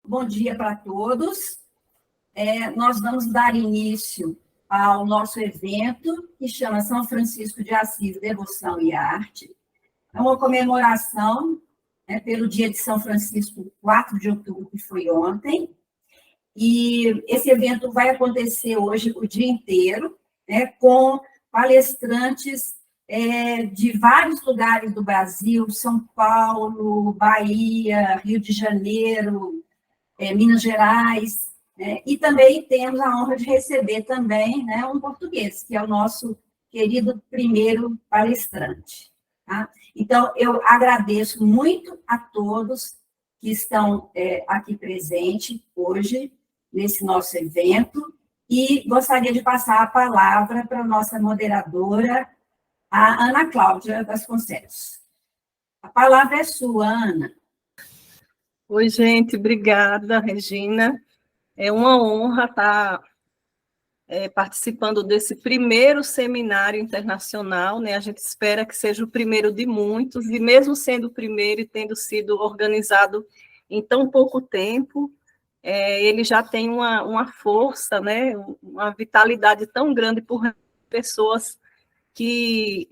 Bom dia para todos. Nós vamos dar início ao nosso evento, que chama São Francisco de Assis, Devoção e Arte. É uma comemoração pelo dia de São Francisco, 4 de outubro, que foi ontem. E esse evento vai acontecer hoje o dia inteiro, com palestrantes de vários lugares do Brasil, São Paulo, Bahia, Rio de Janeiro, Minas Gerais, e também temos a honra de receber também um português, que é o nosso querido primeiro palestrante. Tá? Então, eu agradeço muito a todos que estão aqui presentes hoje, nesse nosso evento, e gostaria de passar a palavra para a nossa moderadora, a Ana Cláudia Vasconcelos. A palavra é sua, Ana. Oi, gente, obrigada, Regina. É uma honra estar participando desse primeiro seminário internacional, né? A gente espera que seja o primeiro de muitos, e mesmo sendo o primeiro e tendo sido organizado em tão pouco tempo, ele já tem uma força, né? Uma vitalidade tão grande por pessoas que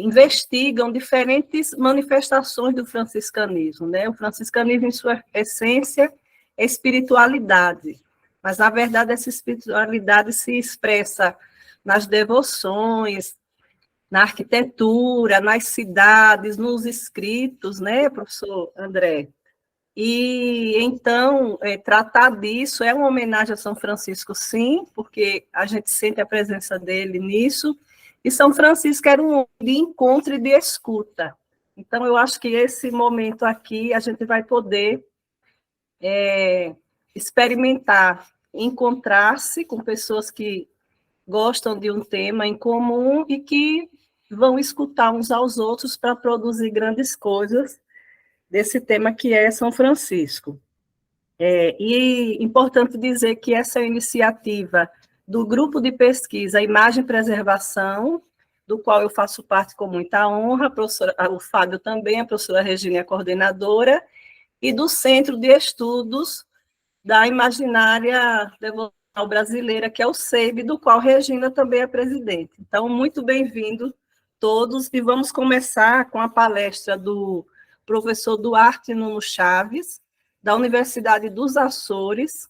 investigam diferentes manifestações do franciscanismo, né? O franciscanismo, em sua essência, é espiritualidade, mas, na verdade, essa espiritualidade se expressa nas devoções, na arquitetura, nas cidades, nos escritos, né, professor André? E, então, tratar disso é uma homenagem a São Francisco, sim, porque a gente sente a presença dele nisso. E São Francisco era um homem de encontro e de escuta. Então, eu acho que esse momento aqui a gente vai poder experimentar, encontrar-se com pessoas que gostam de um tema em comum e que vão escutar uns aos outros para produzir grandes coisas desse tema que é São Francisco. E importante dizer que essa iniciativa do grupo de pesquisa Imagem e Preservação, do qual eu faço parte com muita honra, o Fábio também, a professora Regina é a coordenadora, e do Centro de Estudos da Imaginária Devocional Brasileira, que é o CEIB, do qual Regina também é presidente. Então, muito bem-vindo todos, e vamos começar com a palestra do professor Duarte Nuno Chaves, da Universidade dos Açores,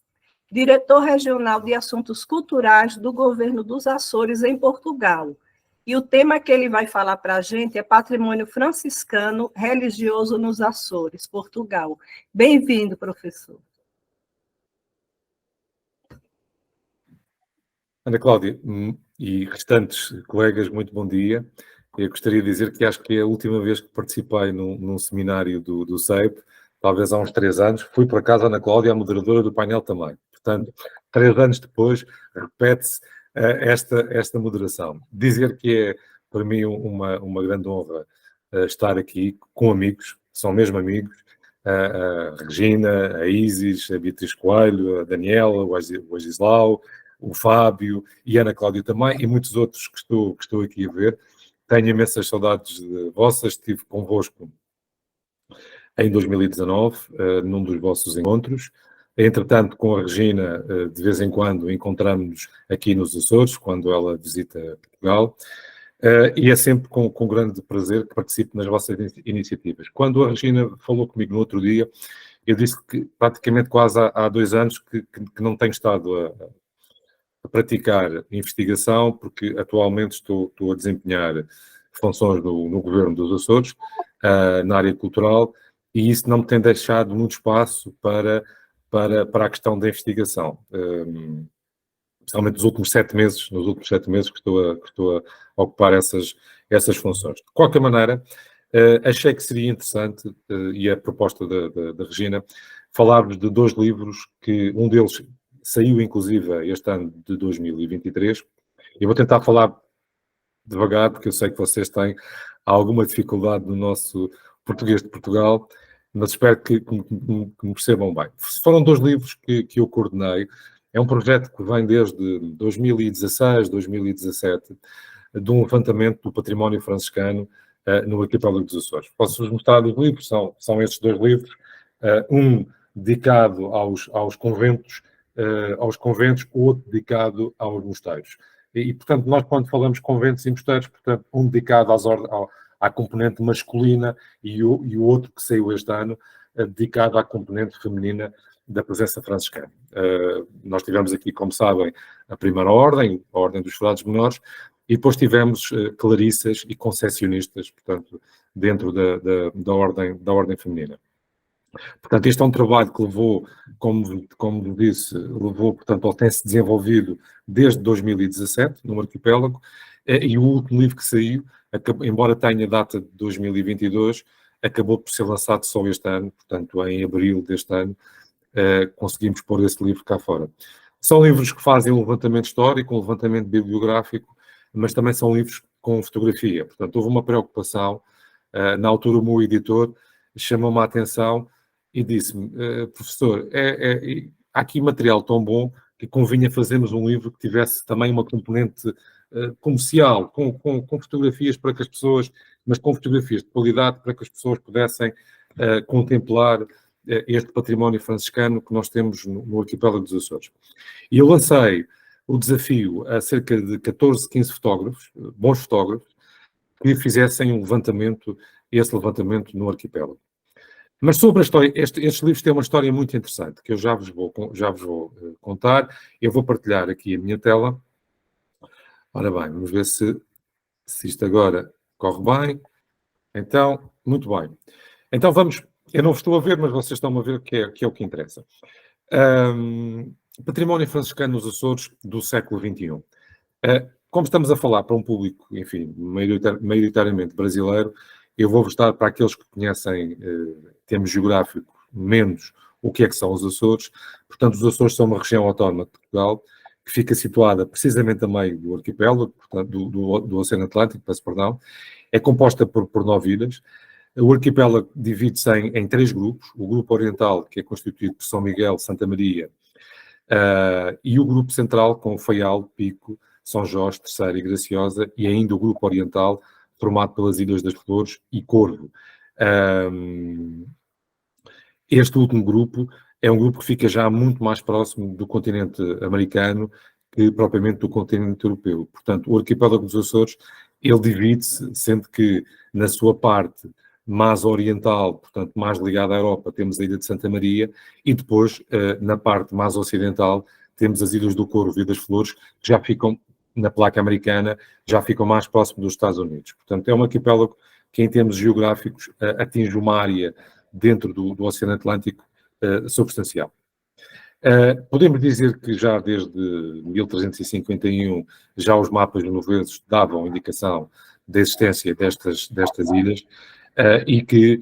diretor regional de assuntos culturais do governo dos Açores, em Portugal. E o tema que ele vai falar para a gente é patrimônio franciscano religioso nos Açores, Portugal. Bem-vindo, professor. Ana Cláudia e restantes colegas, muito bom dia. Eu gostaria de dizer que acho que é a última vez que participei num seminário do CEIP, talvez há uns 3 anos. Fui, por acaso, Ana Cláudia, a moderadora do painel também. Portanto, 3 anos depois, repete-se esta moderação. Dizer que é, para mim, uma grande honra estar aqui com amigos, são mesmo amigos, a Regina, a Isis, a Beatriz Coelho, a Daniela, o Agislau, o Fábio e a Ana Cláudia também, e muitos outros que estou aqui a ver. Tenho imensas saudades vossas, estive convosco em 2019, num dos vossos encontros. Entretanto, com a Regina, de vez em quando, encontramos-nos aqui nos Açores, quando ela visita Portugal, e é sempre com grande prazer que participo nas vossas iniciativas. Quando a Regina falou comigo no outro dia, eu disse que praticamente quase há 2 anos que não tenho estado a praticar investigação, porque atualmente estou a desempenhar funções no Governo dos Açores, na área cultural, e isso não me tem deixado muito espaço para a questão da investigação, especialmente nos últimos 7 meses que estou a ocupar essas funções. De qualquer maneira, achei que seria interessante, e a proposta da Regina, falar-vos de 2 livros, que um deles saiu, inclusive, este ano de 2023. Eu vou tentar falar devagar, porque eu sei que vocês têm alguma dificuldade no nosso português de Portugal, mas espero que me percebam bem. Foram 2 livros que eu coordenei. É um projeto que vem desde 2016, 2017, de um levantamento do património franciscano no arquipélago dos Açores. Posso-vos mostrar os livros? São estes 2 livros. Um dedicado aos conventos, outro dedicado aos mosteiros. E, portanto, nós quando falamos conventos e mosteiros, portanto, um dedicado à componente masculina e o outro que saiu este ano, dedicado à componente feminina da presença franciscana. Nós tivemos aqui, como sabem, a primeira ordem, a ordem dos frades menores, e depois tivemos clarissas e concessionistas, portanto, dentro da ordem feminina. Portanto, este é um trabalho que levou, como disse, portanto, ele tem-se desenvolvido desde 2017, no arquipélago, e o último livro que saiu, embora tenha data de 2022, acabou por ser lançado só este ano, portanto, em abril deste ano, conseguimos pôr esse livro cá fora. São livros que fazem um levantamento histórico, um levantamento bibliográfico, mas também são livros com fotografia. Portanto, houve uma preocupação. Na altura, o meu editor chamou-me a atenção e disse-me, professor, há aqui material tão bom que convinha fazermos um livro que tivesse também uma componente comercial, com fotografias para que as pessoas, mas com fotografias de qualidade para que as pessoas pudessem contemplar este património franciscano que nós temos no arquipélago dos Açores. E eu lancei o desafio a cerca de 14, 15 fotógrafos, bons fotógrafos, que fizessem esse levantamento no arquipélago. Mas sobre a história, estes livros têm uma história muito interessante, que eu já vos vou contar. Eu vou partilhar aqui a minha tela. Ora bem, vamos ver se isto agora corre bem. Então, muito bem. Então vamos, eu não vos estou a ver, mas vocês estão a ver que é o que interessa. Património franciscano nos Açores do século XXI. Como estamos a falar para um público, enfim, maioritariamente brasileiro, eu vou-vos dar para aqueles que conhecem, em termos geográficos, menos o que são os Açores. Portanto, os Açores são uma região autónoma de Portugal, que fica situada precisamente a meio do arquipélago, portanto, do Oceano Atlântico, peço perdão. É composta por 9 ilhas. O arquipélago divide-se em 3 grupos. O grupo oriental, que é constituído por São Miguel, Santa Maria, e o grupo central, com Faial, Pico, São Jorge, Terceira e Graciosa, e ainda o grupo oriental, formado pelas Ilhas das Flores e Corvo. Este último grupo é um grupo que fica já muito mais próximo do continente americano que propriamente do continente europeu. Portanto, o arquipélago dos Açores, ele divide-se, sendo que na sua parte mais oriental, portanto, mais ligada à Europa, temos a Ilha de Santa Maria, e depois, na parte mais ocidental, temos as Ilhas do Corvo e das Flores, que já ficam na placa americana, já ficam mais próximo dos Estados Unidos. Portanto, é um arquipélago que, em termos geográficos, atinge uma área dentro do Oceano Atlântico substancial. Podemos dizer que já desde 1351, já os mapas genoveses davam indicação da existência destas ilhas, e que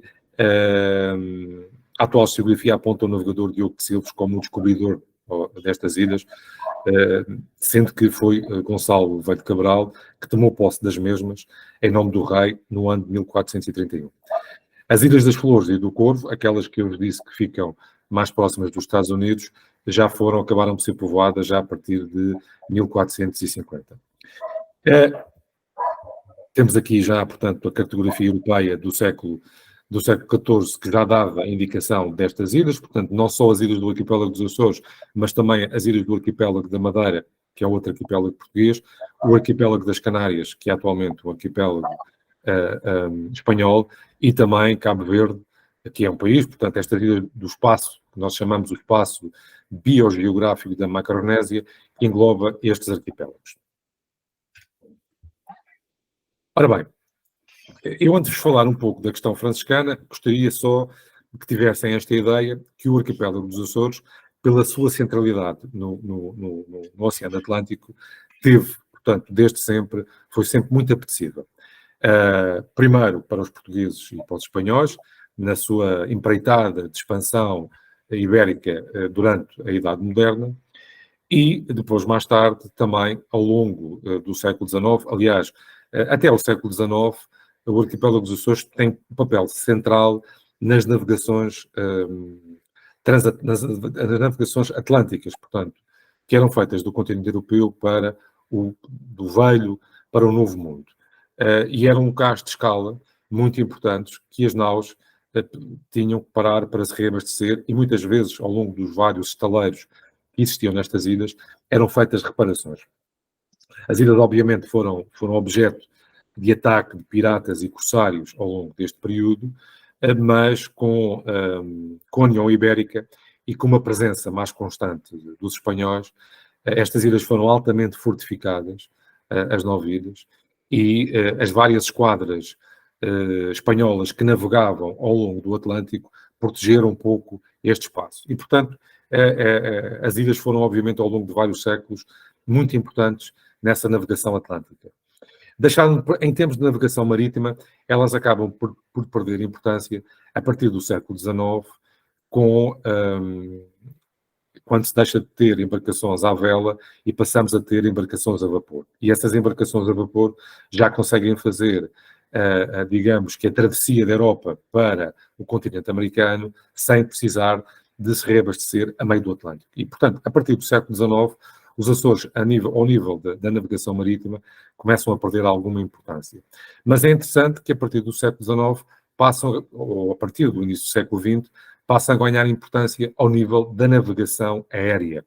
a atual geografia aponta o navegador Diogo de Silves como o descobridor destas ilhas, sendo que foi Gonçalo Velho Cabral que tomou posse das mesmas em nome do rei no ano de 1431. As Ilhas das Flores e do Corvo, aquelas que eu vos disse que ficam mais próximas dos Estados Unidos, acabaram por ser povoadas já a partir de 1450. Temos aqui já, portanto, a cartografia europeia do século XIV, que já dava a indicação destas ilhas, portanto, não só as ilhas do arquipélago dos Açores, mas também as ilhas do arquipélago da Madeira, que é outro arquipélago português, o arquipélago das Canárias, que é atualmente um arquipélago espanhol, e também Cabo Verde, que é um país, portanto, esta ilha do espaço, que nós chamamos o espaço biogeográfico da Macronésia, que engloba estes arquipélagos. Ora bem, eu antes de falar um pouco da questão franciscana, gostaria só que tivessem esta ideia que o arquipélago dos Açores, pela sua centralidade no Oceano Atlântico, teve, portanto, desde sempre, foi sempre muito apetecível. Primeiro para os portugueses e para os espanhóis, na sua empreitada de expansão ibérica durante a Idade Moderna, e depois, mais tarde, também ao longo do século XIX, aliás, até ao século XIX, o arquipélago dos Açores tem um papel central nas navegações, nas navegações atlânticas, portanto, que eram feitas do continente europeu do Velho para o Novo Mundo. E eram um caso de escala muito importantes que as naus tinham que parar para se reabastecer e muitas vezes, ao longo dos vários estaleiros que existiam nestas ilhas, eram feitas reparações. As ilhas, obviamente, foram objeto de ataque de piratas e corsários ao longo deste período, mas com a União Ibérica e com uma presença mais constante dos espanhóis, estas ilhas foram altamente fortificadas, as 9 ilhas, e as várias esquadras espanholas que navegavam ao longo do Atlântico protegeram um pouco este espaço. E, portanto, as ilhas foram, obviamente, ao longo de vários séculos, muito importantes nessa navegação atlântica. Em termos de navegação marítima, elas acabam por perder importância a partir do século XIX, quando se deixa de ter embarcações à vela e passamos a ter embarcações a vapor. E essas embarcações a vapor já conseguem fazer, digamos que a travessia da Europa para o continente americano sem precisar de se reabastecer a meio do Atlântico. E, portanto, a partir do século XIX, os Açores, ao nível da navegação marítima, começam a perder alguma importância. Mas é interessante que a partir do século XIX, ou a partir do início do século XX, passam a ganhar importância ao nível da navegação aérea.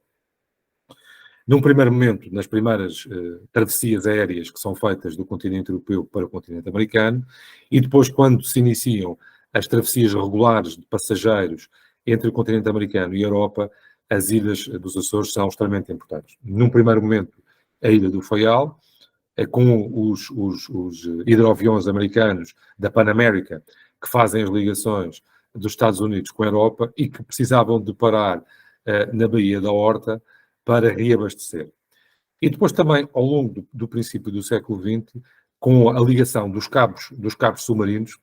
Num primeiro momento, nas primeiras travessias aéreas que são feitas do continente europeu para o continente americano, e depois, quando se iniciam as travessias regulares de passageiros entre o continente americano e a Europa, as ilhas dos Açores são extremamente importantes. Num primeiro momento, a ilha do Faial, com os hidroaviões americanos da Pan America, que fazem as ligações dos Estados Unidos com a Europa e que precisavam de parar na Baía da Horta para reabastecer. E depois também, ao longo do princípio do século XX, com a ligação dos cabos submarinos,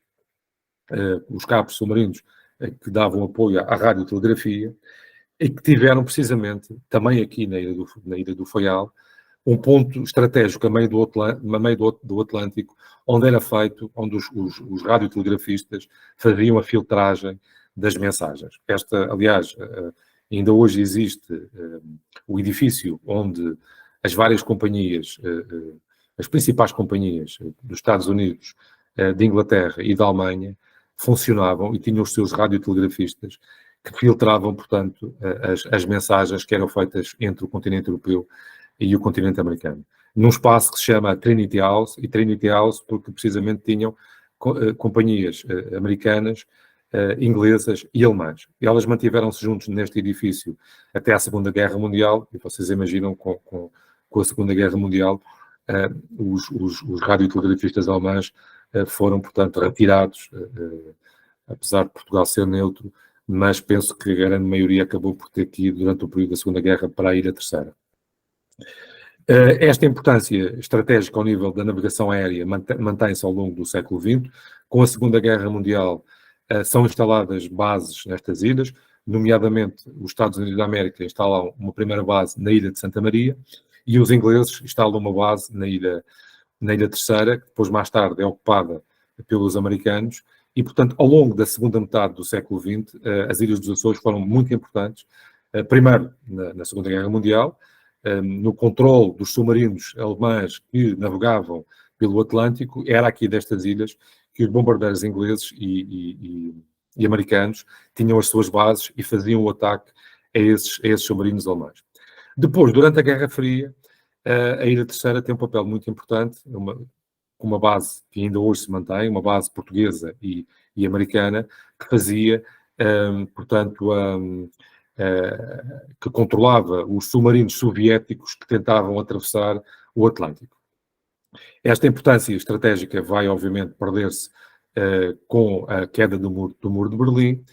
os cabos submarinos que davam apoio à radiotelegrafia, e que tiveram precisamente, também aqui na ilha do Faial, um ponto estratégico a meio do Atlântico, onde era feito, onde os radiotelegrafistas faziam a filtragem das mensagens. Aliás, ainda hoje existe o edifício onde as várias companhias, as principais companhias dos Estados Unidos, de Inglaterra e da Alemanha, funcionavam e tinham os seus radiotelegrafistas que filtravam, portanto, as mensagens que eram feitas entre o continente europeu e o continente americano. Num espaço que se chama Trinity House, e Trinity House porque precisamente tinham companhias americanas, inglesas e alemãs. E elas mantiveram-se juntos neste edifício até à Segunda Guerra Mundial, e vocês imaginam com a Segunda Guerra Mundial, os radiotelegrafistas alemães foram, portanto, retirados, apesar de Portugal ser neutro, mas penso que a grande maioria acabou por ter que ir durante o período da Segunda Guerra para a Ilha Terceira. Esta importância estratégica ao nível da navegação aérea mantém-se ao longo do século XX. Com a Segunda Guerra Mundial são instaladas bases nestas ilhas, nomeadamente os Estados Unidos da América instalam uma primeira base na Ilha de Santa Maria e os ingleses instalam uma base na Ilha Terceira, que depois mais tarde é ocupada pelos americanos. E, portanto, ao longo da segunda metade do século XX, as Ilhas dos Açores foram muito importantes, primeiro na Segunda Guerra Mundial, no controle dos submarinos alemães que navegavam pelo Atlântico, era aqui destas ilhas que os bombardeiros ingleses e americanos tinham as suas bases e faziam o ataque a esses submarinos alemães. Depois, durante a Guerra Fria, a Ilha Terceira tem um papel muito importante, com uma base que ainda hoje se mantém, uma base portuguesa e americana, que fazia, portanto, que controlava os submarinos soviéticos que tentavam atravessar o Atlântico. Esta importância estratégica vai, obviamente, perder-se com a queda do muro de Berlim,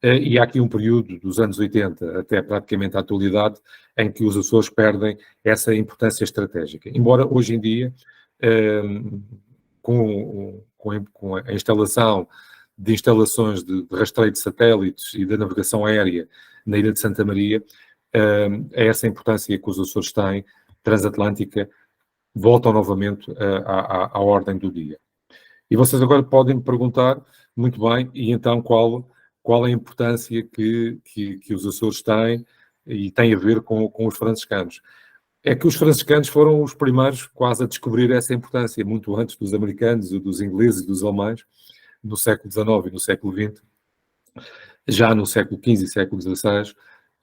e há aqui um período dos anos 80 até praticamente à atualidade em que os Açores perdem essa importância estratégica. Embora hoje em dia, com a instalação de instalações de rastreio de satélites e da navegação aérea na Ilha de Santa Maria, essa importância que os Açores têm, transatlântica, voltam novamente à ordem do dia. E vocês agora podem me perguntar, muito bem, e então qual a importância que os Açores têm e tem a ver com os franciscanos? É que os franciscanos foram os primeiros quase a descobrir essa importância, muito antes dos americanos, dos ingleses e dos alemães, no século XIX e no século XX. Já no século XV e século XVI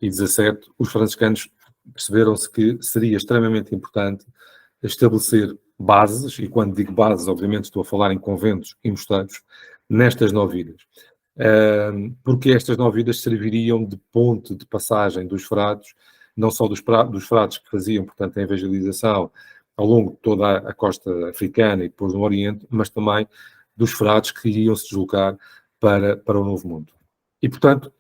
e XVII, os franciscanos perceberam-se que seria extremamente importante estabelecer bases, e quando digo bases, obviamente estou a falar em conventos e mosteiros, nestas 9 ilhas. Porque estas 9 ilhas serviriam de ponte de passagem dos frades, não só dos frades que faziam, portanto, a evangelização ao longo de toda a costa africana e depois no Oriente, mas também dos frades que iriam se deslocar para o Novo Mundo. E, portanto,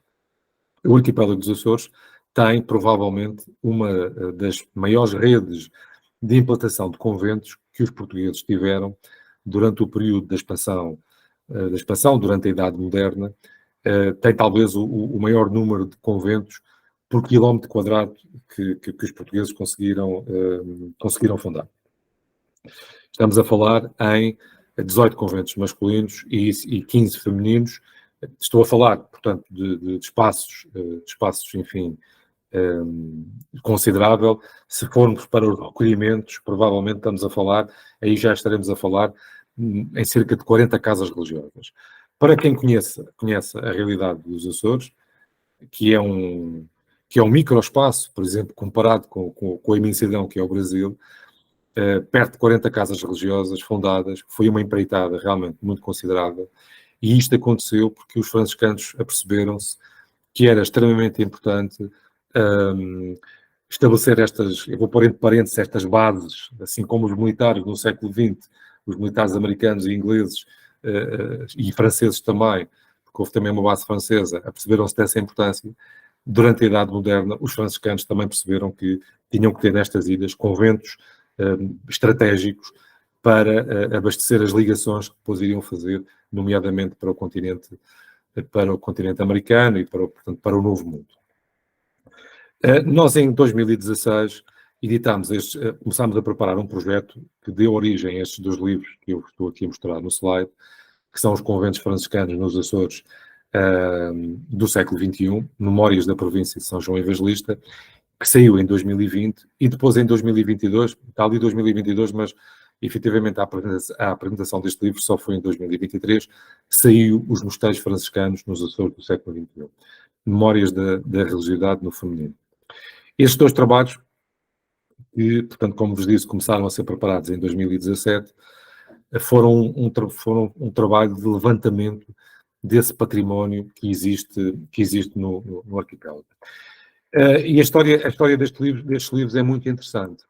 o arquipélago dos Açores tem provavelmente uma das maiores redes de implantação de conventos que os portugueses tiveram durante o período da expansão durante a Idade Moderna. Tem talvez o maior número de conventos por quilómetro quadrado que os portugueses conseguiram fundar. Estamos a falar em 18 conventos masculinos e 15 femininos. Estou a falar, portanto, de espaços, enfim, considerável. Se formos para os recolhimentos, provavelmente estamos a falar, aí já estaremos a falar em cerca de 40 casas religiosas. Para quem conhece a realidade dos Açores, que é um microespaço, por exemplo, comparado com a imensidão que é o Brasil, perto de 40 casas religiosas fundadas, foi uma empreitada realmente muito considerável, e isto aconteceu porque os franciscanos aperceberam-se que era extremamente importante estabelecer eu vou pôr entre parênteses, estas bases, assim como os militares no século XX, os militares americanos e ingleses e franceses também, porque houve também uma base francesa, aperceberam-se dessa importância. Durante a Idade Moderna, os franciscanos também perceberam que tinham que ter nestas ilhas conventos estratégicos para abastecer as ligações que depois iriam fazer, nomeadamente para o continente americano e portanto, para o Novo Mundo. Nós, em 2016, começámos a preparar um projeto que deu origem a estes 2 livros que eu estou aqui a mostrar no slide, que são os conventos franciscanos nos Açores do século XXI, Memórias da Província de São João Evangelista, que saiu em 2020, e depois em 2022, está ali 2022, mas efetivamente a apresentação deste livro só foi em 2023, saiu Os Mosteiros Franciscanos nos Açores do século XXI, Memórias da Religiosidade no Feminino. Estes 2 trabalhos, que, portanto, como vos disse, começaram a ser preparados em 2017, foram um trabalho de levantamento desse património que existe no arquipélago. E a história destes livros é muito interessante.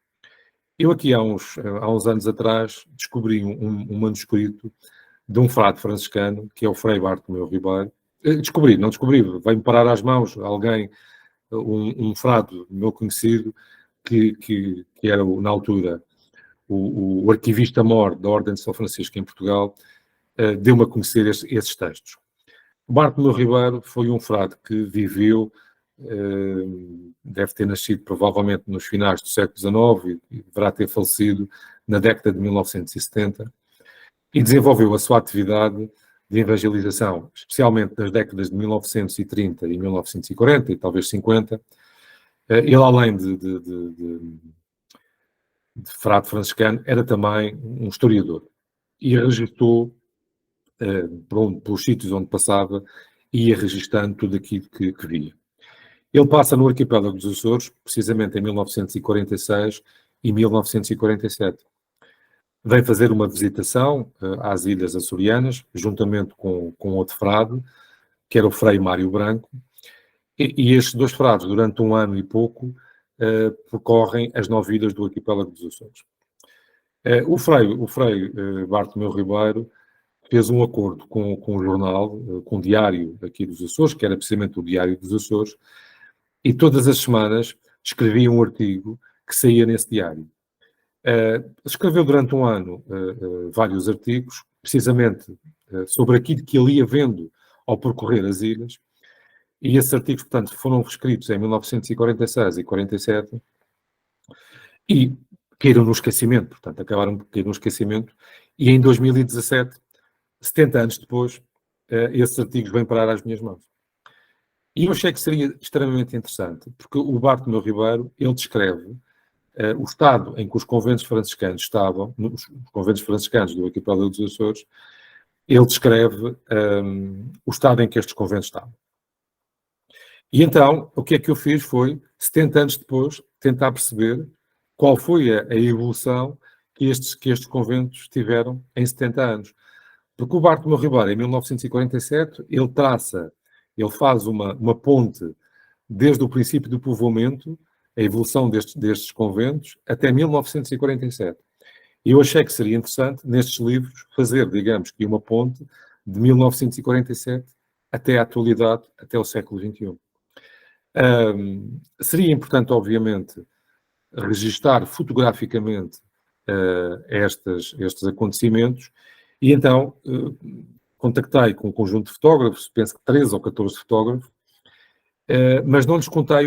Eu aqui há uns anos atrás descobri um manuscrito de um frade franciscano, que é o Frei Bartolomeu Ribeiro. Não descobri, veio-me parar às mãos alguém, um frade meu conhecido, que era, na altura, o arquivista-mor da Ordem de São Francisco em Portugal, deu-me a conhecer esses textos. Bartolomeu Ribeiro foi um frade que viveu, deve ter nascido provavelmente nos finais do século XIX e deverá ter falecido na década de 1970, e desenvolveu a sua atividade de evangelização, especialmente nas décadas de 1930 e 1940 e talvez 50. Ele, além de frade franciscano, era também um historiador e registou pelos sítios onde passava, ia registando tudo aquilo que via. Ele passa no arquipélago dos Açores, precisamente em 1946 e 1947. Vem fazer uma visitação às Ilhas Açorianas, juntamente com outro frade, que era o Frei Mário Branco, e estes 2 frades, durante 1 ano e pouco, percorrem as 9 ilhas do arquipélago dos Açores. O Frei Bartolomeu Ribeiro fez um acordo com o jornal, com o diário aqui dos Açores, que era precisamente o Diário dos Açores, e todas as semanas escrevia um artigo que saía nesse diário. Escreveu durante 1 ano vários artigos, precisamente sobre aquilo que ele ia vendo ao percorrer as ilhas, e esses artigos, portanto, foram escritos em 1946 e 47 e caíram no esquecimento, portanto, acabaram por cair no esquecimento, e em 2017, 70 anos depois, esses artigos vêm parar às minhas mãos. E eu achei que seria extremamente interessante, porque o Bartolomeu Ribeiro, ele descreve o estado em que os conventos franciscanos estavam, os conventos franciscanos do arquipélago dos Açores, ele descreve o estado em que estes conventos estavam. E então, o que é que eu fiz foi, 70 anos depois, tentar perceber qual foi a evolução que estes conventos tiveram em 70 anos. Porque o Bartolomeu Ribeiro, em 1947, ele faz uma ponte desde o princípio do povoamento, a evolução destes conventos, até 1947. E eu achei que seria interessante, nestes livros, fazer, digamos, que uma ponte de 1947 até à atualidade, até o século XXI. Seria importante, obviamente, registar fotograficamente estes acontecimentos, e então contactei com um conjunto de fotógrafos, penso que 13 ou 14 fotógrafos, mas não lhes contei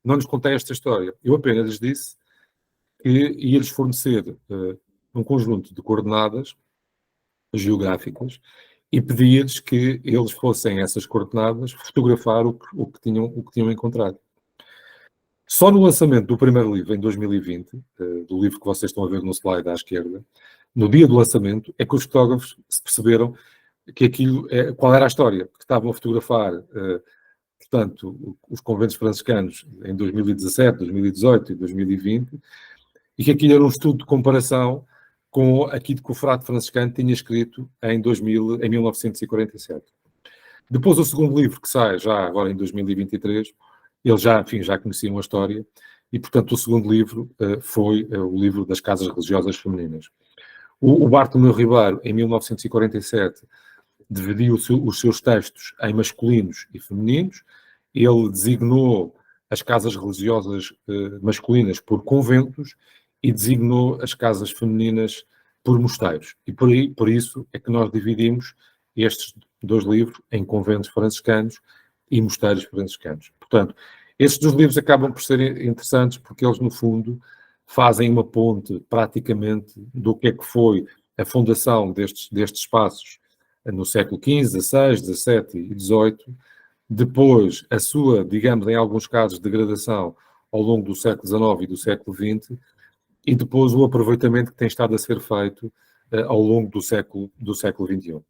não lhes contei esta história. Eu apenas lhes disse que ia-lhes fornecer um conjunto de coordenadas geográficas e pedia-lhes que eles fossem essas coordenadas fotografar o que tinham encontrado. Só no lançamento do primeiro livro, em 2020, do livro que vocês estão a ver no slide à esquerda, no dia do lançamento, é que os fotógrafos se perceberam que qual era a história, que estavam a fotografar, portanto, os conventos franciscanos em 2017, 2018 e 2020, e que aquilo era um estudo de comparação com aquilo que o frade franciscano tinha escrito em 1947. Depois, o segundo livro, que sai já agora em 2023, eles já conheciam a história, e, portanto, o segundo livro foi o livro das casas religiosas femininas. O Bartolomeu Ribeiro, em 1947, dividiu os seus textos em masculinos e femininos. Ele designou as casas religiosas masculinas por conventos e designou as casas femininas por mosteiros. E por isso é que nós dividimos estes dois livros em conventos franciscanos e mosteiros franciscanos. Portanto, estes dois livros acabam por ser interessantes porque eles, no fundo, fazem uma ponte, praticamente, do que é que foi a fundação destes espaços no século XV, XVI, XVII e XVIII, depois a sua, digamos, em alguns casos, degradação ao longo do século XIX e do século XX, e depois o aproveitamento que tem estado a ser feito ao longo do século XXI.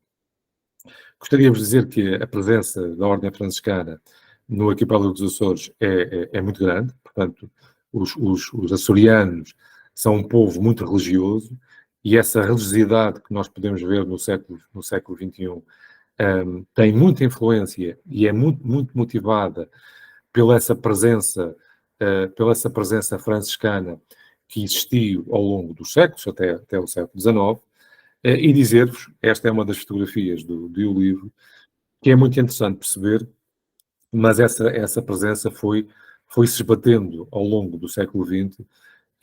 Gostaria de dizer que a presença da Ordem Franciscana no arquipélago dos Açores é muito grande. Portanto, os açorianos são um povo muito religioso, e essa religiosidade que nós podemos ver no século XXI tem muita influência e é muito, muito motivada pela essa presença franciscana que existiu ao longo dos séculos, até o século XIX, e dizer-vos, esta é uma das fotografias do livro, que é muito interessante perceber, mas essa presença foi se esbatendo ao longo do século XX,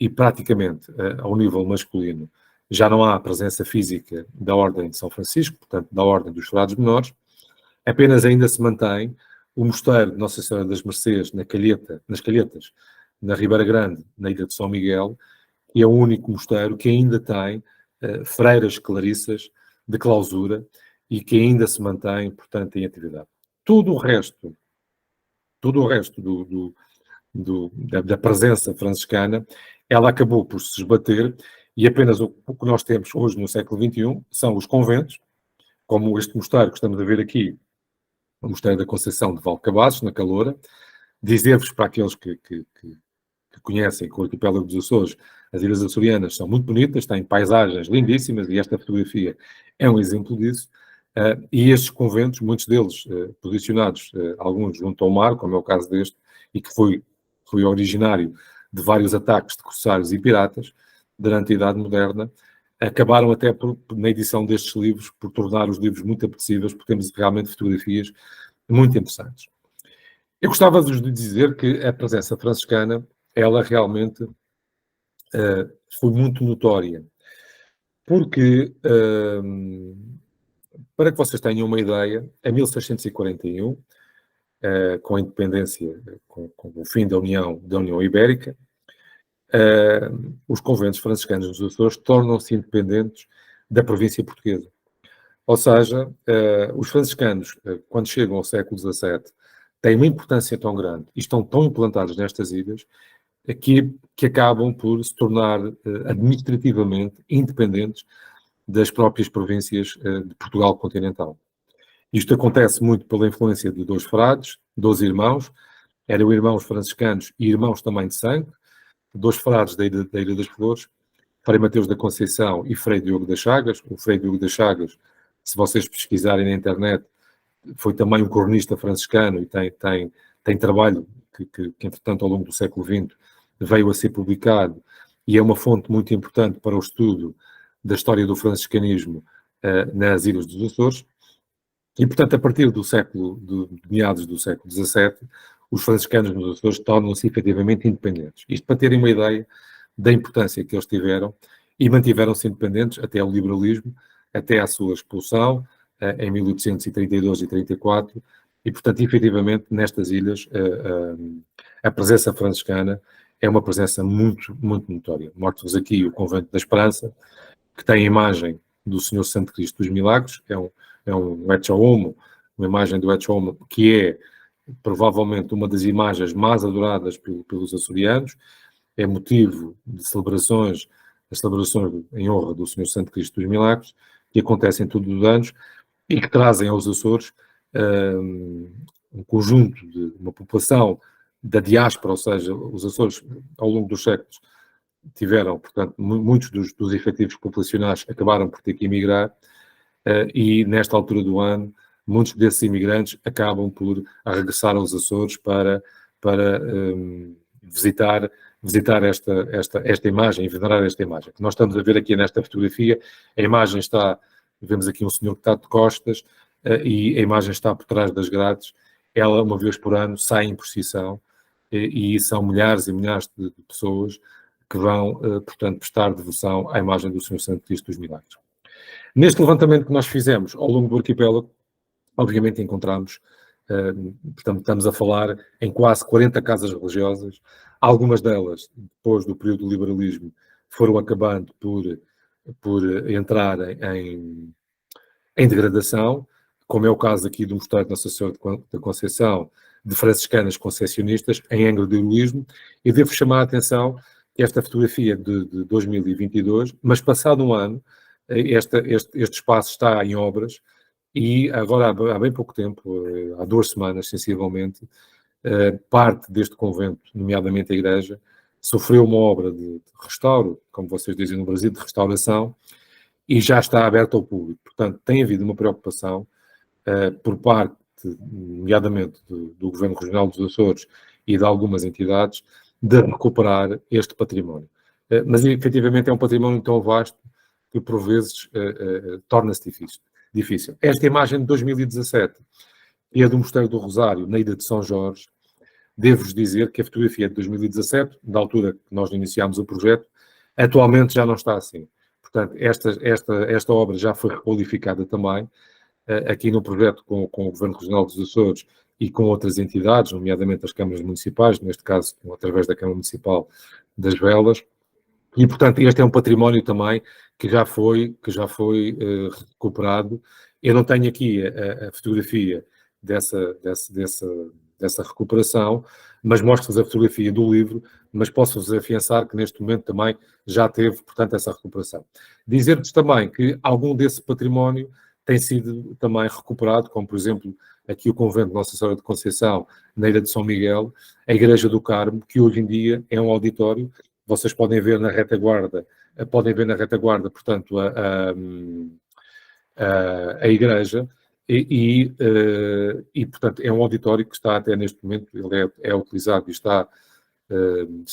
e praticamente ao nível masculino já não há presença física da Ordem de São Francisco, portanto da Ordem dos Frades Menores, apenas ainda se mantém o mosteiro de Nossa Senhora das Mercês nas Calhetas, na Ribeira Grande, na Ilha de São Miguel, e é o único mosteiro que ainda tem freiras clarissas de clausura e que ainda se mantém, portanto, em atividade. Todo o resto da presença franciscana, ela acabou por se esbater, e apenas o que nós temos hoje no século XXI são os conventos, como este mosteiro que estamos a ver aqui, o Mosteiro da Conceição de Valcabazes, na Caloura. Dizer-vos, para aqueles que conhecem o arquipélago dos Açores, as ilhas açorianas são muito bonitas, têm paisagens lindíssimas, e esta fotografia é um exemplo disso. E estes conventos, muitos deles posicionados, alguns junto ao mar, como é o caso deste, e que foi originário de vários ataques de corsários e piratas durante a Idade Moderna, acabaram até na edição destes livros por tornar os livros muito apetecíveis, porque temos realmente fotografias muito interessantes. Eu gostava de vos dizer que a presença franciscana, ela realmente foi muito notória, porque, para que vocês tenham uma ideia, em 1641, com a independência, com o fim da União Ibérica, os conventos franciscanos nos Açores tornam-se independentes da província portuguesa. Ou seja, os franciscanos, quando chegam ao século XVII, têm uma importância tão grande e estão tão implantados nestas ilhas que acabam por se tornar administrativamente independentes das próprias províncias de Portugal continental. Isto acontece muito pela influência de 2 frades, 12 irmãos, eram irmãos franciscanos e irmãos também de sangue, 2 frades da Ilha das Flores, Frei Mateus da Conceição e Frei Diogo das Chagas. O Frei Diogo das Chagas, se vocês pesquisarem na internet, foi também um cronista franciscano e tem trabalho que, entretanto, ao longo do século XX, veio a ser publicado e é uma fonte muito importante para o estudo da história do franciscanismo nas Ilhas dos Açores. E, portanto, a partir de meados do século XVII, os franciscanos nos Açores tornam-se efetivamente independentes. Isto para terem uma ideia da importância que eles tiveram e mantiveram-se independentes até ao liberalismo, até à sua expulsão, em 1832 e 34, e, portanto, efetivamente, nestas ilhas, a presença franciscana é uma presença muito, muito notória. Mostro-vos aqui o Convento da Esperança, que tem a imagem do Senhor Santo Cristo dos Milagres, é um Ecce Homo, uma imagem do Ecce Homo, que é provavelmente uma das imagens mais adoradas pelos açorianos, é motivo de celebrações, as celebrações em honra do Senhor Santo Cristo dos Milagres, que acontecem todos os anos e que trazem aos Açores um conjunto de uma população da diáspora, ou seja, os Açores, ao longo dos séculos, tiveram, portanto, muitos dos efetivos populacionais acabaram por ter que emigrar e, nesta altura do ano, muitos desses imigrantes acabam por regressar aos Açores para visitar esta imagem e venerar esta imagem. Que nós estamos a ver aqui nesta fotografia, a imagem está, vemos aqui um senhor que está de costas e a imagem está por trás das grades. Ela, uma vez por ano, sai em procissão e são milhares e milhares de pessoas que vão, portanto, prestar devoção à imagem do Senhor Santo Cristo dos Milagres. Neste levantamento que nós fizemos ao longo do arquipélago, obviamente encontramos, portanto, estamos a falar em quase 40 casas religiosas. Algumas delas, depois do período do liberalismo, foram acabando por entrar em degradação, como é o caso aqui do Mosteiro de Nossa Senhora da Conceição, de franciscanas concessionistas, em Angra do Heroísmo, e devo chamar a atenção que esta fotografia de 2022, mas passado um ano, este espaço está em obras, e agora há bem pouco tempo, há 2 semanas, sensivelmente, parte deste convento, nomeadamente a igreja, sofreu uma obra de restauro, como vocês dizem no Brasil, de restauração, e já está aberta ao público. Portanto, tem havido uma preocupação por parte, nomeadamente, do Governo Regional dos Açores e de algumas entidades, de recuperar este património. Mas, efetivamente, é um património tão vasto que, por vezes, torna-se difícil. Esta imagem de 2017, que é do Mosteiro do Rosário, na Ilha de São Jorge, devo-vos dizer que a fotografia é de 2017, da altura que nós iniciámos o projeto, atualmente já não está assim. Portanto, esta obra já foi requalificada também, aqui no projeto com o Governo Regional dos Açores e com outras entidades, nomeadamente as câmaras municipais, neste caso através da Câmara Municipal das Velas, e, portanto, este é um património também que já foi recuperado. Eu não tenho aqui a fotografia dessa recuperação, mas mostro-vos a fotografia do livro, mas posso-vos afiançar que neste momento também já teve, portanto, essa recuperação. Dizer-vos também que algum desse património tem sido também recuperado, como, por exemplo, aqui o Convento de Nossa Senhora de Conceição, na Ilha de São Miguel, a Igreja do Carmo, que hoje em dia é um auditório. Vocês podem ver na retaguarda, portanto, a igreja, portanto, é um auditório que está até neste momento, ele é utilizado e está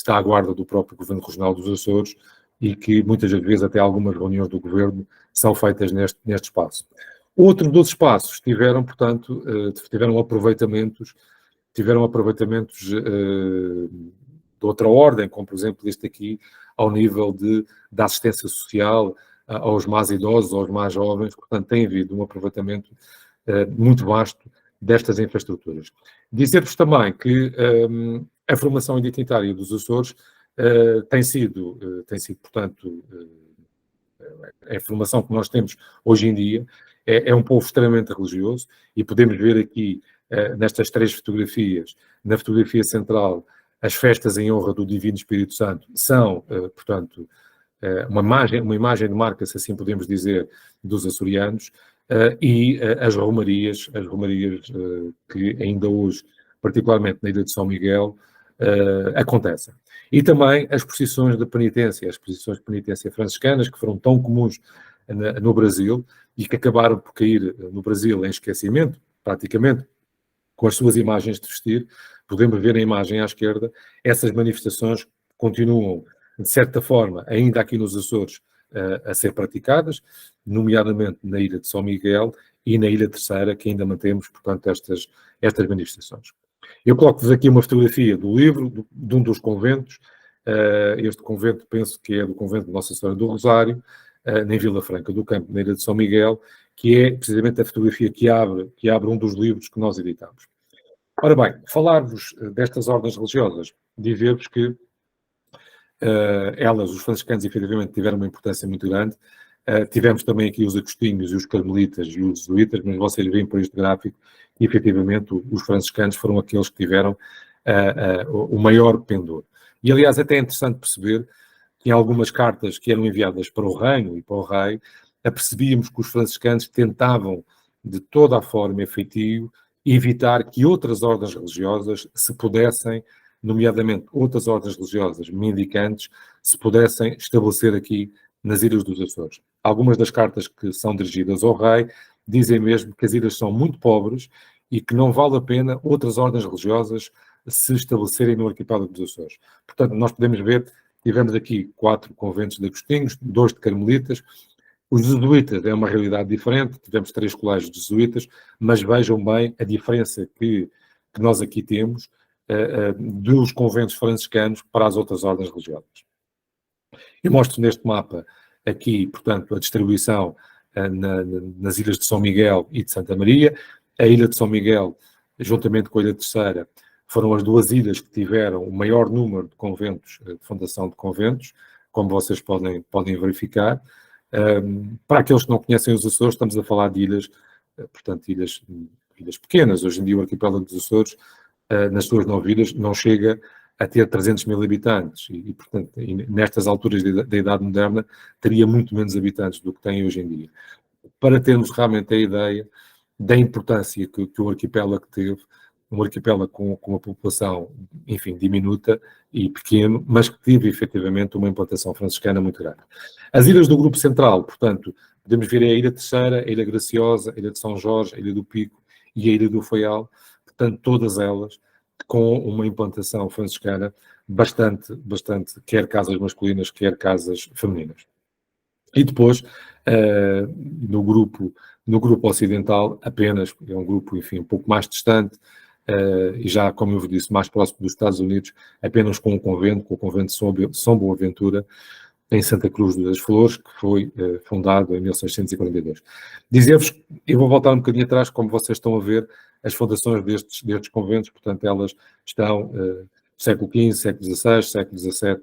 à guarda do próprio Governo Regional dos Açores e que muitas vezes até algumas reuniões do Governo são feitas neste espaço. Outros dos espaços tiveram, portanto, aproveitamentos de outra ordem, como por exemplo este aqui, ao nível da assistência social aos mais idosos, aos mais jovens. Portanto, tem havido um aproveitamento muito vasto destas infraestruturas. Dizer-vos também que a formação identitária dos Açores tem sido, portanto, a formação que nós temos hoje em dia é um povo extremamente religioso e podemos ver aqui nestas 3 fotografias, na fotografia central, as festas em honra do Divino Espírito Santo são, portanto, uma imagem de marca, se assim podemos dizer, dos açorianos, e as romarias que ainda hoje, particularmente na Ilha de São Miguel, acontecem. E também as procissões de penitência, as procissões de penitência franciscanas, que foram tão comuns no Brasil e que acabaram por cair no Brasil em esquecimento, praticamente, com as suas imagens de vestir. Podemos ver a imagem à esquerda, essas manifestações continuam, de certa forma, ainda aqui nos Açores, a ser praticadas, nomeadamente na Ilha de São Miguel e na Ilha Terceira, que ainda mantemos, portanto, estas manifestações. Eu coloco-vos aqui uma fotografia do livro, de um dos conventos. Este convento, penso que é do convento de Nossa Senhora do Rosário, na Vila Franca do Campo, na Ilha de São Miguel, que é precisamente a fotografia que abre um dos livros que nós editamos. Ora bem, falar-vos destas ordens religiosas, dizer-vos que elas, os franciscanos, efetivamente tiveram uma importância muito grande. Tivemos também aqui os agostinhos e os carmelitas e os jesuítas, mas vocês veem por este gráfico que, efetivamente, os franciscanos foram aqueles que tiveram o maior pendor. E, aliás, até é interessante perceber que em algumas cartas que eram enviadas para o reino e para o rei, apercebíamos que os franciscanos tentavam, de toda a forma efetiva, evitar que outras ordens religiosas se pudessem, nomeadamente outras ordens religiosas mendicantes, se pudessem estabelecer aqui nas Ilhas dos Açores. Algumas das cartas que são dirigidas ao rei dizem mesmo que as ilhas são muito pobres e que não vale a pena outras ordens religiosas se estabelecerem no arquipélago dos Açores. Portanto, nós podemos ver, tivemos aqui 4 conventos de agostinhos, 2 de carmelitas. Os jesuítas é uma realidade diferente, tivemos 3 colégios de jesuítas, mas vejam bem a diferença que nós aqui temos dos conventos franciscanos para as outras ordens religiosas. Eu mostro neste mapa aqui, portanto, a distribuição nas ilhas de São Miguel e de Santa Maria. A ilha de São Miguel, juntamente com a Ilha Terceira, foram as 2 ilhas que tiveram o maior número de conventos, de fundação de conventos, como vocês podem verificar. Para aqueles que não conhecem os Açores, estamos a falar de ilhas, portanto, ilhas pequenas. Hoje em dia o arquipélago dos Açores, nas suas 9 ilhas, não chega a ter 300 mil habitantes e portanto, nestas alturas da Idade Moderna, teria muito menos habitantes do que tem hoje em dia. Para termos realmente a ideia da importância que o arquipélago teve, um arquipélago com uma população, enfim, diminuta e pequeno, mas que teve efetivamente uma implantação franciscana muito grande. As ilhas do Grupo Central, portanto, podemos ver a Ilha Terceira, a Ilha Graciosa, a Ilha de São Jorge, a Ilha do Pico e a Ilha do Faial, portanto, todas elas com uma implantação franciscana bastante, quer casas masculinas, quer casas femininas. E depois, no grupo ocidental, apenas, é um grupo, enfim, um pouco mais distante, e já, como eu vos disse, mais próximo dos Estados Unidos, apenas com o convento de São Boaventura, em Santa Cruz das Flores, que foi fundado em 1642. Dizer-vos, eu vou voltar um bocadinho atrás, como vocês estão a ver, as fundações destes conventos, portanto, elas estão século XV, século XVI, século XVII,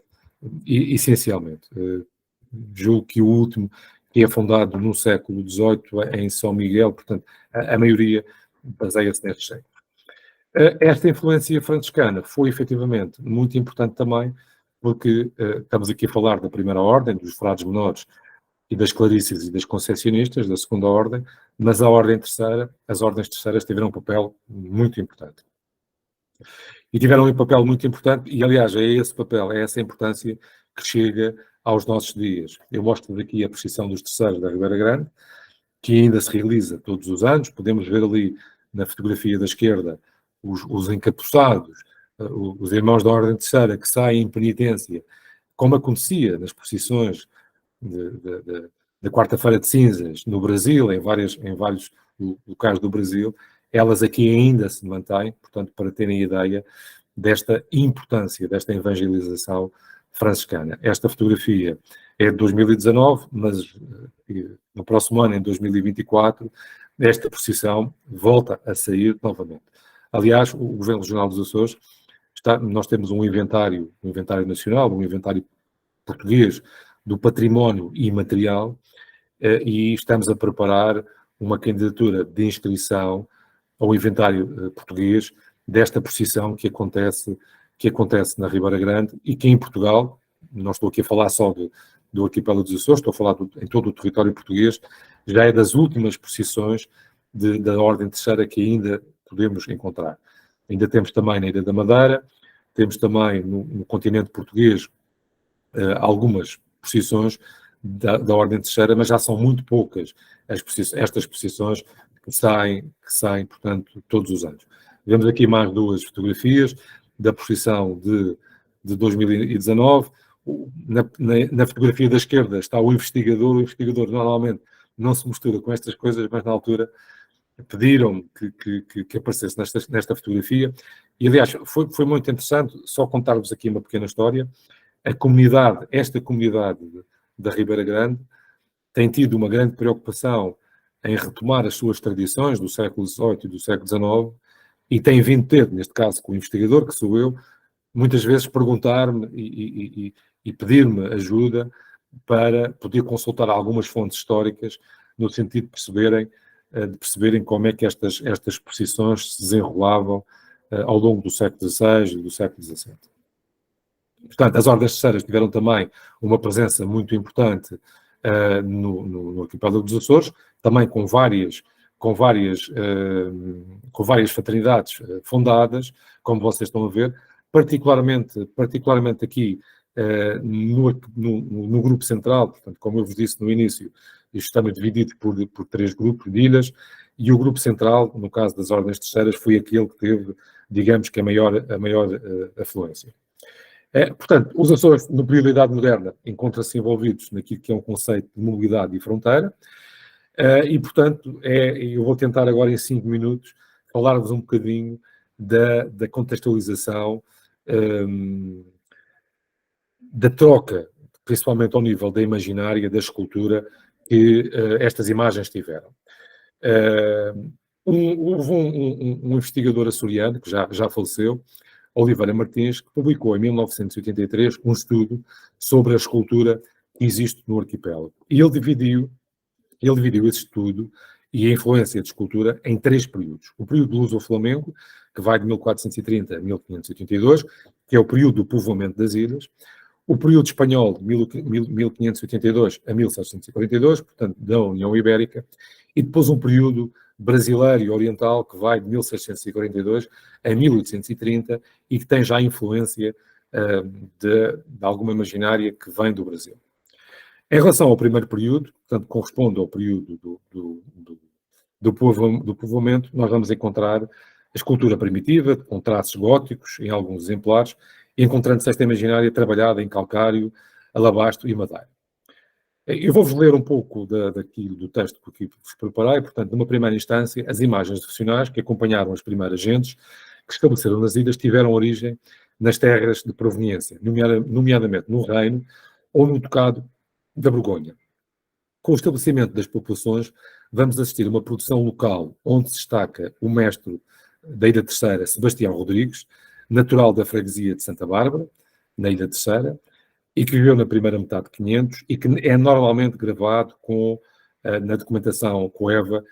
essencialmente. Julgo que o último, que é fundado no século XVIII, em São Miguel, portanto, a maioria baseia-se nestes séculos. Esta influência franciscana foi, efetivamente, muito importante também, porque estamos aqui a falar da primeira ordem, dos frades menores e das clarícias e das concessionistas, da segunda ordem, mas as ordens terceiras tiveram um papel muito importante. E tiveram um papel muito importante, e aliás, é esse papel, é essa importância que chega aos nossos dias. Eu mostro aqui a procissão dos terceiros da Ribeira Grande, que ainda se realiza todos os anos. Podemos ver ali na fotografia da esquerda os encapuçados, os irmãos da Ordem Terceira que saem em penitência, como acontecia nas procissões da Quarta-feira de Cinzas no Brasil, em vários locais do Brasil. Elas aqui ainda se mantêm, portanto, para terem ideia desta importância, desta evangelização franciscana. Esta fotografia é de 2019, mas no próximo ano, em 2024, esta procissão volta a sair novamente. Aliás, o Governo Regional dos Açores, nós temos um inventário nacional, um inventário português do património imaterial, e estamos a preparar uma candidatura de inscrição ao inventário português desta procissão que acontece na Ribeira Grande e que em Portugal, não estou aqui a falar só do arquipélago dos Açores, estou a falar em todo o território português, já é das últimas posições da Ordem Terceira que ainda podemos encontrar. Ainda temos também na Ilha da Madeira, temos também no continente português algumas posições da Ordem Terceira, mas já são muito poucas estas posições que saem, portanto, todos os anos. Vemos aqui mais duas fotografias da posição de 2019. Na fotografia da esquerda está o investigador normalmente não se mistura com estas coisas, mas na altura pediram-me que aparecesse nesta fotografia. E, aliás, foi muito interessante só contar-vos aqui uma pequena história. Esta comunidade da Ribeira Grande tem tido uma grande preocupação em retomar as suas tradições do século XVIII e do século XIX e tem vindo ter, neste caso com o investigador, que sou eu, muitas vezes perguntar-me e pedir-me ajuda para poder consultar algumas fontes históricas no sentido de perceberem como é que estas posições se desenrolavam ao longo do século XVI e do século XVII. Portanto, as ordens terceiras tiveram também uma presença muito importante no arquipélago dos Açores, também com várias fraternidades fundadas, como vocês estão a ver, particularmente aqui no grupo central. Portanto, como eu vos disse no início, isto estamos dividido por 3 grupos de ilhas, e o grupo central, no caso das ordens terceiras, foi aquele que teve, digamos que a maior afluência. Portanto, os Açores, no período da Idade Moderna, encontram-se envolvidos naquilo que é um conceito de mobilidade e fronteira, e, portanto, eu vou tentar agora, em 5 minutos, falar-vos um bocadinho da contextualização, da troca, principalmente ao nível da imaginária, da escultura, que estas imagens tiveram. Houve um investigador açoriano, que já faleceu, Oliveira Martins, que publicou em 1983 um estudo sobre a escultura que existe no arquipélago. E ele dividiu esse estudo e a influência de escultura em 3 períodos. O período luso-flamengo, que vai de 1430 a 1582, que é o período do povoamento das ilhas. O período espanhol, de 1582 a 1742, portanto, da União Ibérica. E depois um período brasileiro e oriental, que vai de 1642 a 1830 e que tem já influência de alguma imaginária que vem do Brasil. Em relação ao primeiro período, portanto, corresponde ao período do povoamento, nós vamos encontrar a escultura primitiva, com traços góticos em alguns exemplares, e encontrando-se esta imaginária trabalhada em calcário, alabastro e madeira. Eu vou-vos ler um pouco do texto que vos preparei. Portanto, numa primeira instância, as imagens devocionais que acompanharam as primeiras gentes que estabeleceram nas ilhas tiveram origem nas terras de proveniência, nomeadamente no Reino ou no Ducado da Borgonha. Com o estabelecimento das populações, vamos assistir a uma produção local onde se destaca o mestre da Ilha Terceira, Sebastião Rodrigues, natural da freguesia de Santa Bárbara, na Ilha Terceira, e que viveu na primeira metade de 500 e que é normalmente gravado na documentação coeva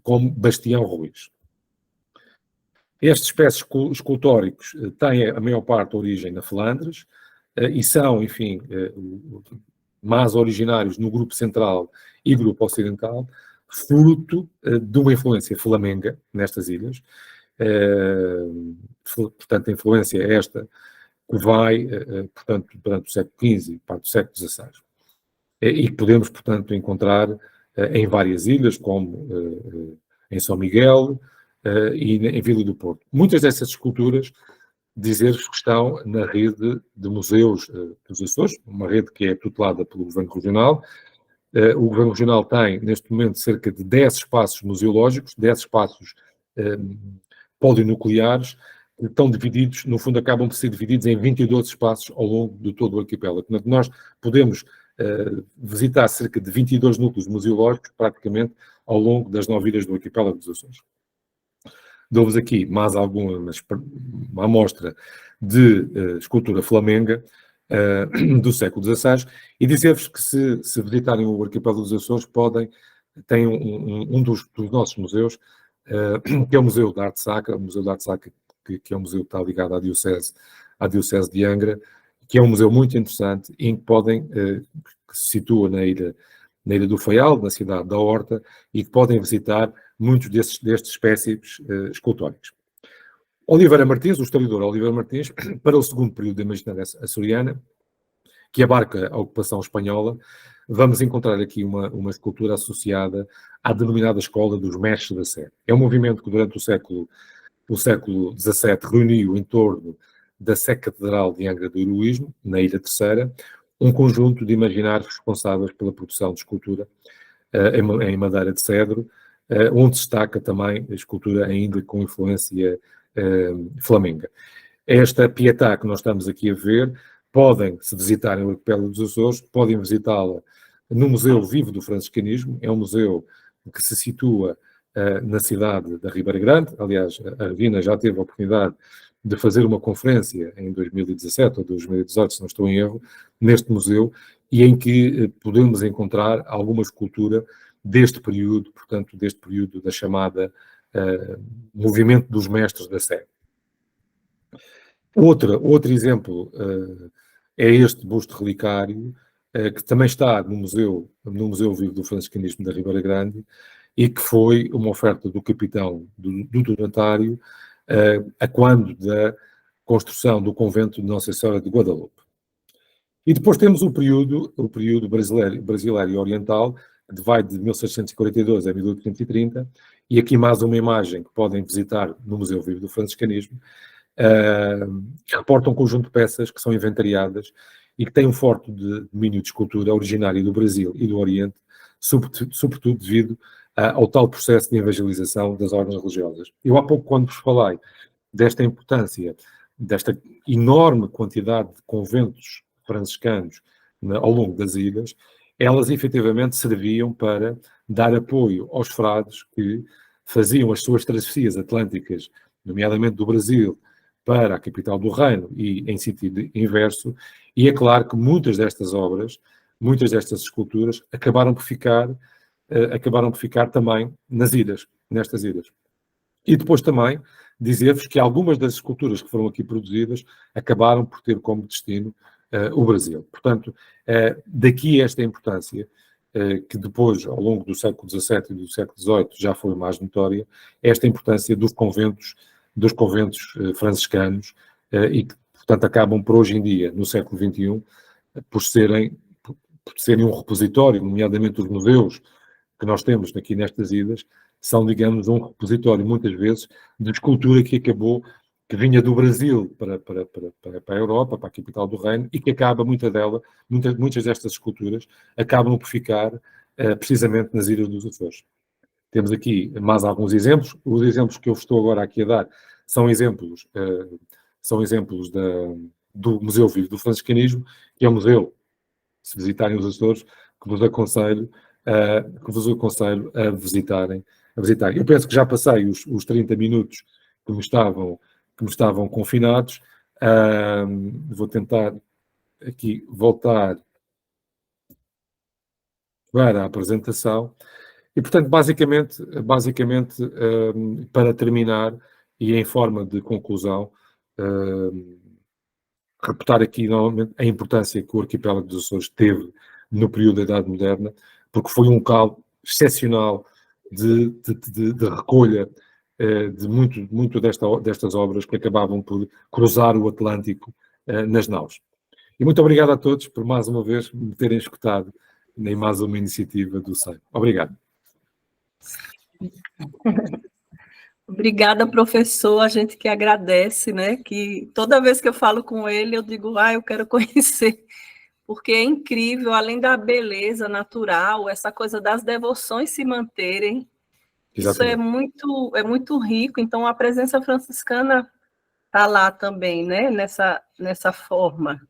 como Bastião Ruiz. Estes espécies escultóricos têm a maior parte de origem na Flandres e são, enfim, mais originários no grupo central e grupo ocidental, fruto de uma influência flamenga nestas ilhas. Portanto, a influência é esta que vai, portanto, durante o século XV e parte do século XVI. E que podemos, portanto, encontrar em várias ilhas, como em São Miguel e em Vila do Porto. Muitas dessas esculturas, dizer-vos que estão na rede de museus dos Açores, uma rede que é tutelada pelo Governo Regional. O Governo Regional tem, neste momento, cerca de 10 espaços museológicos, 10 espaços polinucleares, que estão divididos, no fundo acabam por ser divididos em 22 espaços ao longo de todo o arquipélago. Portanto, nós podemos visitar cerca de 22 núcleos museológicos, praticamente, ao longo das 9 ilhas do arquipélago dos Açores. Dou-vos aqui mais uma amostra de escultura flamenga do século XVI e dizer-vos que se visitarem o arquipélago dos Açores tem um dos nossos museus, que é o Museu da Arte Sacra, que é um museu que está ligado à Diocese de Angra, que é um museu muito interessante, em que que se situa na Ilha do Faial, na cidade da Horta, e que podem visitar muitos destes espécimes escultóricos. Oliveira Martins, o historiador Oliveira Martins, para o segundo período da imaginária açoriana, que abarca a ocupação espanhola, vamos encontrar aqui uma escultura associada à denominada Escola dos Mestres da Sé. É um movimento que durante o século XVII reuniu em torno da Sé Catedral de Angra do Heroísmo, na Ilha Terceira, um conjunto de imaginários responsáveis pela produção de escultura em madeira de cedro, onde destaca também a escultura ainda com influência flamenga. Esta Pietà que nós estamos aqui a ver, podem, se visitarem o arquipélago dos Açores, podem visitá-la no Museu Vivo do Franciscanismo. É um museu que se situa na cidade da Ribeira Grande. Aliás, a Regina já teve a oportunidade de fazer uma conferência em 2017 ou 2018, se não estou em erro, neste museu, e em que podemos encontrar alguma escultura deste período, portanto, deste período da chamada movimento dos mestres da Sé. Outro exemplo é este busto relicário, que também está no Museu Vivo do Franciscanismo da Ribeira Grande, e que foi uma oferta do capitão do donatário a quando da construção do convento de Nossa Senhora de Guadalupe. E depois temos o período brasileiro e oriental, que vai de 1642 a 1830, e aqui mais uma imagem que podem visitar no Museu Vivo do Franciscanismo, que reporta um conjunto de peças que são inventariadas e que têm um forte domínio de escultura originário do Brasil e do Oriente, sobretudo devido ao tal processo de evangelização das ordens religiosas. Eu há pouco, quando vos falei desta importância, desta enorme quantidade de conventos franciscanos ao longo das ilhas, elas efetivamente serviam para dar apoio aos frades que faziam as suas travessias atlânticas, nomeadamente do Brasil, para a capital do reino e em sentido inverso, e é claro que muitas destas obras, muitas destas esculturas, acabaram por ficar também nestas ilhas. E depois também dizer-vos que algumas das esculturas que foram aqui produzidas acabaram por ter como destino o Brasil. Portanto, daqui esta importância, que depois, ao longo do século XVII e do século XVIII, já foi mais notória, esta importância dos conventos franciscanos, e que, portanto, acabam por hoje em dia, no século XXI, por serem um repositório, nomeadamente os museus que nós temos aqui nestas ilhas, são, digamos, um repositório, muitas vezes, de escultura que vinha do Brasil para a Europa, para a capital do reino, e que acaba, muitas destas esculturas, acabam por ficar precisamente nas ilhas dos Açores. Temos aqui mais alguns exemplos. Os exemplos que eu estou agora aqui a dar são exemplos do Museu Vivo do Franciscanismo, que é um museu, se visitarem os Açores, que vos aconselho a visitarem. Eu penso que já passei os 30 minutos que me estavam confinados. Vou tentar aqui voltar para a apresentação. E, portanto, basicamente, para terminar e em forma de conclusão, reportar aqui novamente a importância que o arquipélago dos Açores teve no período da Idade Moderna, porque foi um local excepcional de recolha de muito destas obras que acabavam por cruzar o Atlântico nas naus. E muito obrigado a todos por mais uma vez me terem escutado em mais uma iniciativa do SEI. Obrigado. Obrigada, professor. A gente que agradece, né? Que toda vez que eu falo com ele, eu digo, eu quero conhecer, porque é incrível, além da beleza natural, essa coisa das devoções se manterem. Exatamente. Isso é muito rico. Então, a presença franciscana está lá também, né? Nessa forma.